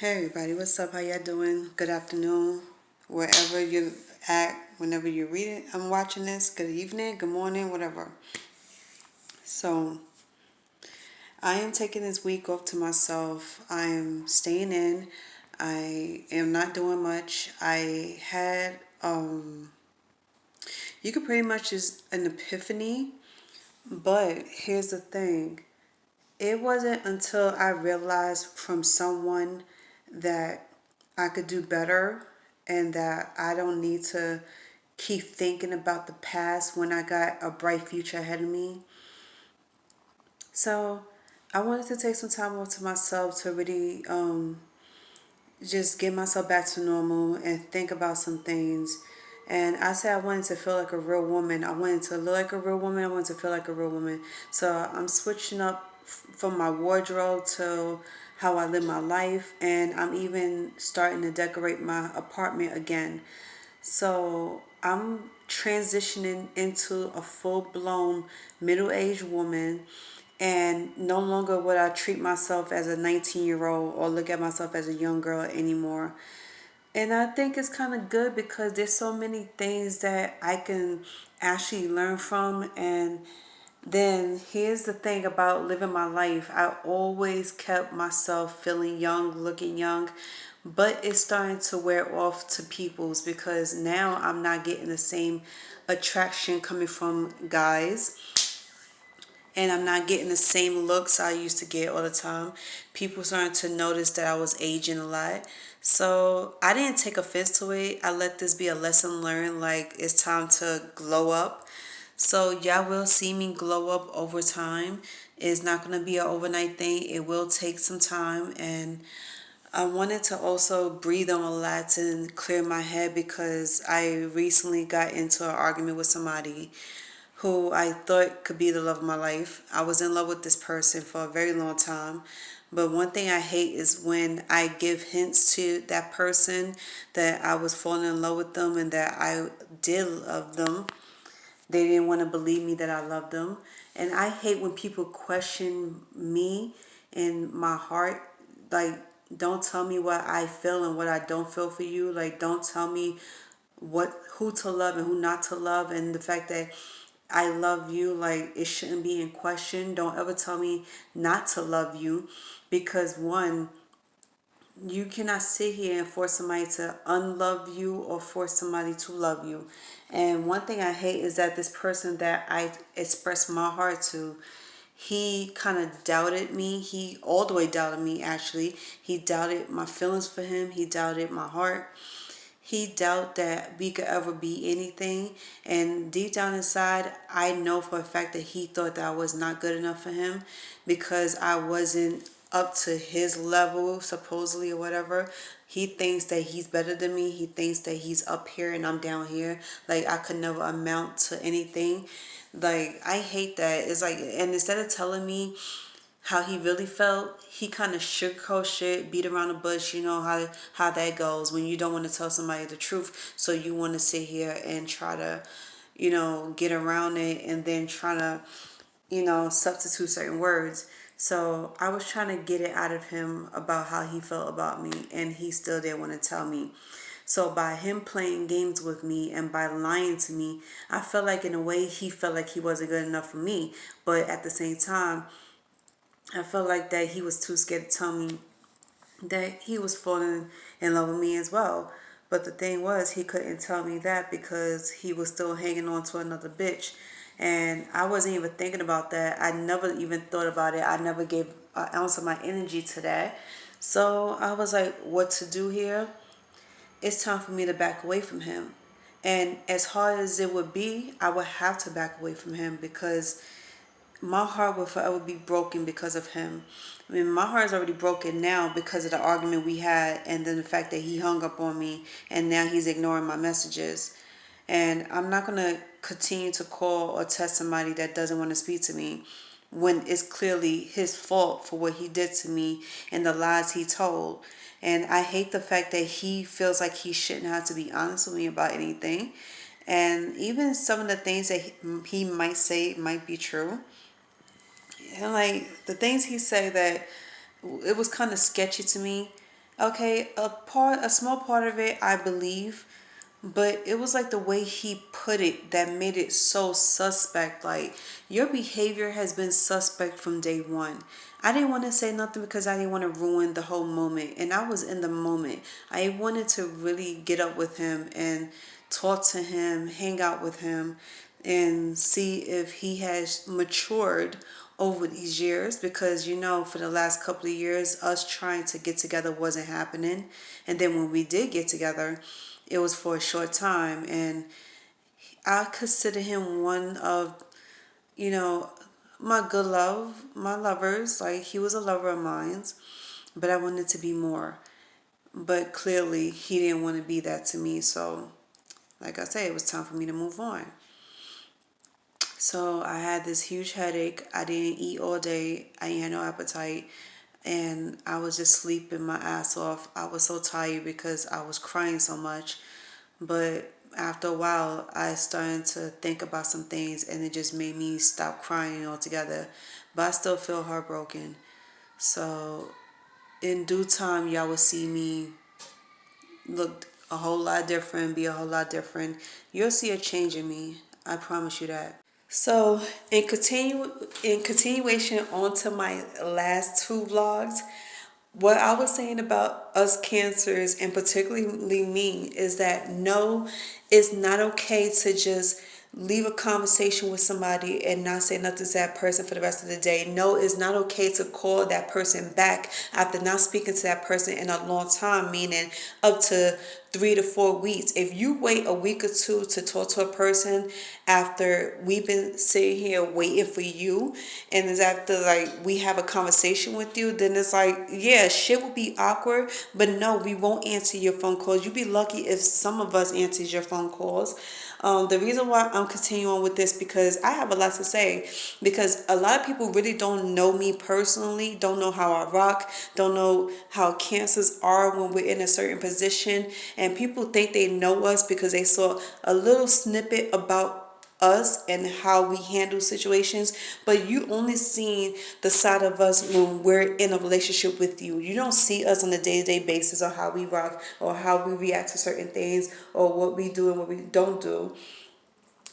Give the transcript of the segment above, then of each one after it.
Hey everybody, what's up? How y'all doing? Good afternoon, wherever you're at, whenever you're reading, I'm watching this. Good evening, good morning, whatever. So, I am taking this week off to myself. I am staying in. I am not doing much. I had, you could pretty much just an epiphany, but here's the thing. It wasn't until I realized from someone that I could do better and that I don't need to keep thinking about the past when I got a bright future ahead of me. So I wanted to take some time off to myself to really just get myself back to normal and think about some things. And I said I wanted to feel like a real woman. I wanted to look like a real woman. I wanted to feel like a real woman. So I'm switching up from my wardrobe to how I live my life. And I'm even starting to decorate my apartment again. So I'm transitioning into a full-blown middle-aged woman, and no longer would I treat myself as a 19-year-old or look at myself as a young girl anymore. And I think it's kind of good because there's so many things that I can actually learn from. And then here's the thing about living my life. I always kept myself feeling young, looking young, but it's starting to wear off to people's because now I'm not getting the same attraction coming from guys, and I'm not getting the same looks I used to get all the time. People starting to notice that I was aging a lot. So I didn't take offense to it. I let this be a lesson learned. Like, it's time to glow up. So y'all will see me glow up over time. It's not going to be an overnight thing. It will take some time. And I wanted to also breathe on a lot and clear my head because I recently got into an argument with somebody who I thought could be the love of my life. I was in love with this person for a very long time. But one thing I hate is when I give hints to that person that I was falling in love with them and that I did love them. They didn't want to believe me that I loved them. And I hate when people question me and my heart. Like, don't tell me what I feel and what I don't feel for you. Like, don't tell me who to love and who not to love, and the fact that I love you, like, it shouldn't be in question. Don't ever tell me not to love you, because one, you cannot sit here and force somebody to unlove you or force somebody to love you. And one thing I hate is that this person that I expressed my heart to, he kind of doubted me. He all the way doubted me, actually. He doubted my feelings for him. He doubted my heart. He doubted that we could ever be anything. And deep down inside, I know for a fact that he thought that I was not good enough for him because I wasn't up to his level, supposedly, or whatever. He thinks that he's better than me. He thinks that he's up here and I'm down here. Like, I could never amount to anything. Like, I hate that. It's like, and instead of telling me how he really felt, he kind of sugarcoat shit, beat around the bush. You know how that goes when you don't want to tell somebody the truth, so you want to sit here and try to, get around it, and then try to, substitute certain words. So I was trying to get it out of him about how he felt about me, and he still didn't want to tell me. So by him playing games with me and by lying to me, I felt like in a way he felt like he wasn't good enough for me. But at the same time, I felt like that he was too scared to tell me that he was falling in love with me as well. But the thing was, he couldn't tell me that because he was still hanging on to another bitch. And I wasn't even thinking about that. I never even thought about it. I never gave an ounce of my energy to that. So I was like, what to do here? It's time for me to back away from him. And as hard as it would be, I would have to back away from him because my heart will forever be broken because of him. I mean, my heart is already broken now because of the argument we had, and then the fact that he hung up on me and now he's ignoring my messages. And I'm not going to continue to call or text somebody that doesn't want to speak to me when it's clearly his fault for what he did to me and the lies he told. And I hate the fact that he feels like he shouldn't have to be honest with me about anything. And even some of the things that he might say might be true. And like the things he said, that it was kind of sketchy to me. Okay, a small part of it, I believe, but it was like the way he put it that made it so suspect. Like, your behavior has been suspect from day one. I didn't want to say nothing because I didn't want to ruin the whole moment, and I was in the moment. I wanted to really get up with him and talk to him, hang out with him, and see if he has matured over these years, because for the last couple of years us trying to get together wasn't happening, and then when we did get together it was for a short time. And I consider him one of, you know my lovers. Like, he was a lover of mine, but I wanted to be more. But clearly he didn't want to be that to me, so like I say, it was time for me to move on. So I had this huge headache. I didn't eat all day. I ain't had no appetite. And I was just sleeping my ass off. I was so tired because I was crying so much. But after a while, I started to think about some things, and it just made me stop crying altogether. But I still feel heartbroken. So in due time, y'all will see me look a whole lot different, be a whole lot different. You'll see a change in me. I promise you that. So in continuation onto my last two vlogs, what I was saying about us cancers, and particularly me, is that no, it's not okay to just leave a conversation with somebody and not say nothing to that person for the rest of the day. No, it's not okay to call that person back after not speaking to that person in a long time, meaning up to 3 to 4 weeks. If you wait a week or two to talk to a person after we've been sitting here waiting for you, and it's after like we have a conversation with you, then it's like, yeah, shit will be awkward, but no, we won't answer your phone calls. You'd be lucky if some of us answers your phone calls. The reason why I'm continuing with this, because I have a lot to say, because a lot of people really don't know me personally, don't know how I rock, don't know how cancers are when we're in a certain position, and people think they know us because they saw a little snippet about us and how we handle situations, but you only seen the side of us when we're in a relationship with you. You don't see us on a day-to-day basis, or how we rock, or how we react to certain things, or what we do and what we don't do.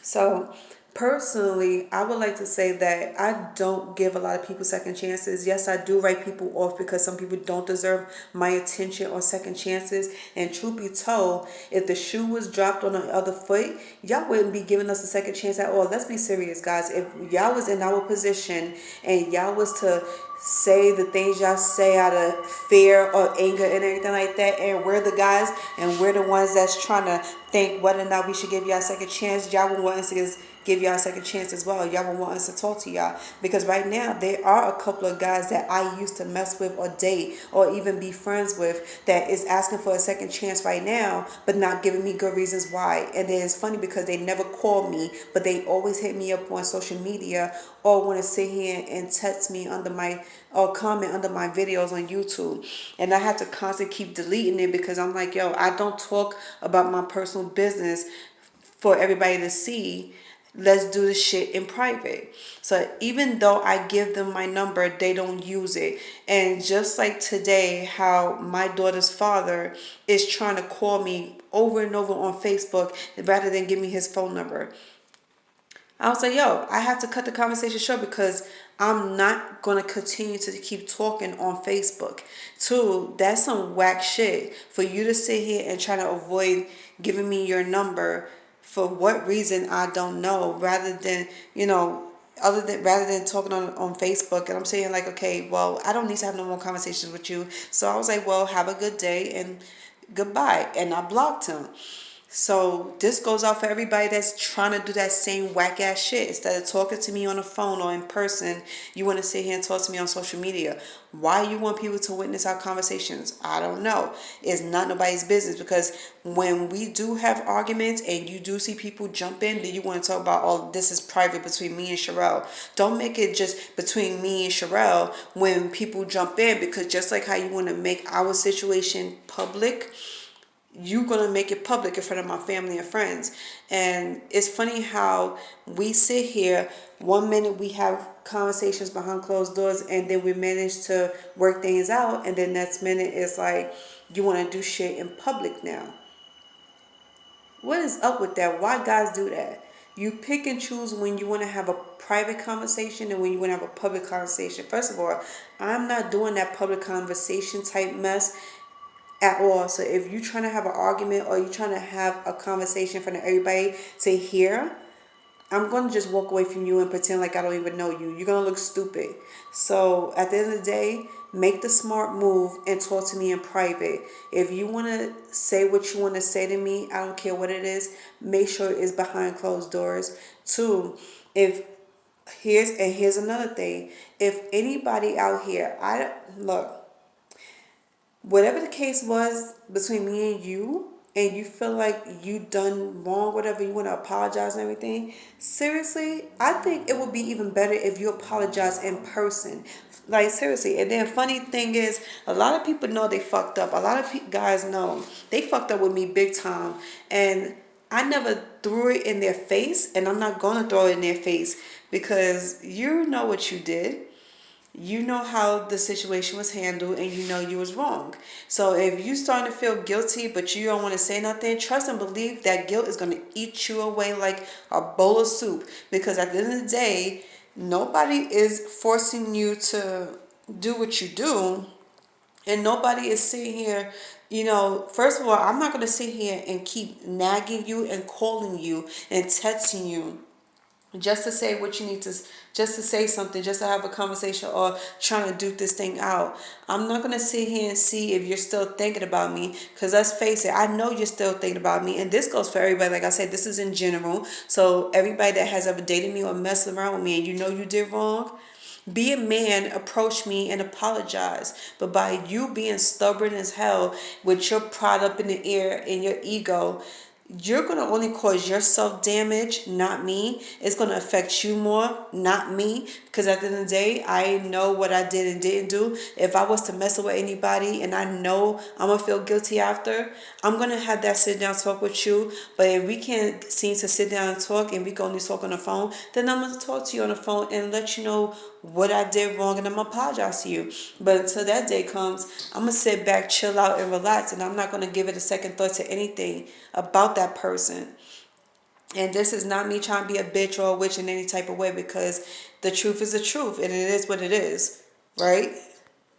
So personally, I would like to say that I don't give a lot of people second chances. Yes, I do write people off because some people don't deserve my attention or second chances. And truth be told, if the shoe was dropped on the other foot, y'all wouldn't be giving us a second chance at all. Let's be serious, guys. If y'all was in our position and y'all was to say the things y'all say out of fear or anger and everything like that, and we're the guys and we're the ones that's trying to think whether or not we should give y'all a second chance, y'all would want us to just give y'all a second chance as well. Y'all would want us to talk to y'all, because right now there are a couple of guys that I used to mess with or date or even be friends with that is asking for a second chance right now, but not giving me good reasons why. And then it's funny because they never call me, but they always hit me up on social media or want to sit here and text me under my or comment under my videos on YouTube. And I have to constantly keep deleting it because I'm like, yo, I don't talk about my personal business for everybody to see. Let's do this shit in private. So even though I give them my number, they don't use it. And just like today, how my daughter's father is trying to call me over and over on Facebook rather than give me his phone number. I was like, yo, I have to cut the conversation short because I'm not going to continue to keep talking on Facebook. Two, that's some whack shit for you to sit here and try to avoid giving me your number for what reason I don't know, rather than, rather than talking on Facebook. And I'm saying like, okay, well, I don't need to have no more conversations with you. So I was like, well, have a good day and goodbye. And I blocked him. So this goes out for everybody that's trying to do that same whack ass shit. Instead of talking to me on the phone or in person, you want to sit here and talk to me on social media. Why you want people to witness our conversations? I don't know. It's not nobody's business, because when we do have arguments and you do see people jump in, then you want to talk about, oh, this is private between me and Sherelle. Don't make it just between me and Sherelle when people jump in, because just like how you want to make our situation public, you're going to make it public in front of my family and friends. And it's funny how we sit here, one minute we have conversations behind closed doors, and then we manage to work things out, and then next minute it's like you want to do shit in public now. What is up with that? Why guys do that? You pick and choose when you want to have a private conversation and when you want to have a public conversation. First of all, I'm not doing that public conversation type mess at all. So if you're trying to have an argument or you're trying to have a conversation in front of everybody to hear, I'm going to just walk away from you and pretend like I don't even know you. You're going to look stupid. So at the end of the day, make the smart move and talk to me in private. If you want to say what you want to say to me, I don't care what it is, make sure it's behind closed doors. Two, if here's another thing. If anybody out here, I look, whatever the case was between me and you feel like you done wrong, whatever, you want to apologize and everything, seriously, I think it would be even better if you apologize in person. Like, seriously. And then funny thing is, a lot of people know they fucked up. A lot of guys know they fucked up with me big time. And I never threw it in their face, and I'm not going to throw it in their face because you know what you did. You know how the situation was handled, and you know you was wrong. So if you starting to feel guilty but you don't want to say nothing, trust and believe that guilt is going to eat you away like a bowl of soup, because at the end of the day, nobody is forcing you to do what you do, and nobody is sitting here, first of all, I'm not going to sit here and keep nagging you and calling you and texting you just to say what you need to, just to say something, just to have a conversation or trying to do this thing out. I'm not going to sit here and see if you're still thinking about me, because let's face it, I know you're still thinking about me, and this goes for everybody. Like I said, this is in general. So everybody that has ever dated me or messed around with me and you know you did wrong, be a man, approach me and apologize. But by you being stubborn as hell with your pride up in the air and your ego, you're going to only cause yourself damage, not me. It's going to affect you more, not me. Because at the end of the day, I know what I did and didn't do. If I was to mess with anybody and I know I'm going to feel guilty after, I'm going to have that sit down talk with you. But if we can't seem to sit down and talk and we can only talk on the phone, then I'm going to talk to you on the phone and let you know what I did wrong, and I'm going to apologize to you. But until that day comes, I'm going to sit back, chill out, and relax, and I'm not going to give it a second thought to anything about that person. And this is not me trying to be a bitch or a witch in any type of way, because the truth is the truth, and it is what it is, right?